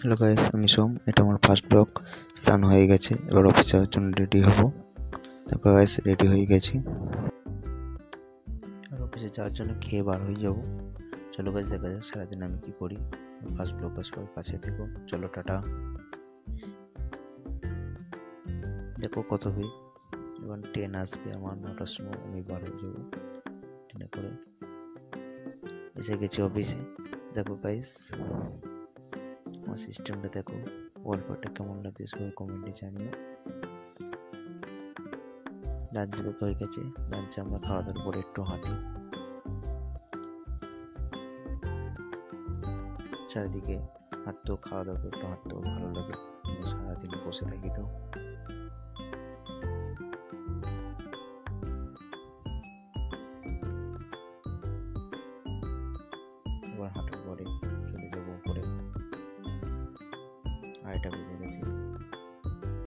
Hello guys, আমি সোম। এটা আমার ফার্স্ট ব্লগ। স্নান হয়ে গেছে, এবার অফিসে যাওয়ার জন্য রেডি হব। তারপর গাইস রেডি হয়ে গেছি, আর অফিসে যাওয়ার জন্য খেয়ে বার হয়ে যাব। চলো গাইস দেখা যাক সারাদিন আমি কি করি। ফার্স্ট ব্লগ সবাই পাশে থেকো। চলো টাটা। দেখো কত হবে। এবার ট্রেন আসবে আমার 9টার সময়, আমি বার হয়ে যাবো ট্রেনে করে। এসে গেছি অফিসে। দেখো গাইস আমার সিস্টেমটা দেখো, ওয়ালপেপারটা কেমন লাগছে সবাই কমেন্টে জানিও। লাঞ্চ ব্রেক হয়ে গেছে, লাঞ্চে আমরা খাওয়া দাওয়ার পরে একটু হাঁটি। চারিদিকে হাঁটতেও, খাওয়া দাওয়ার পর একটু হাঁটতেও ভালো লাগে। সারাদিন বসে থাকি তো। এবার হাঁটার পরে চলে যাবো উপরে। 2:30 বেজে গেছে।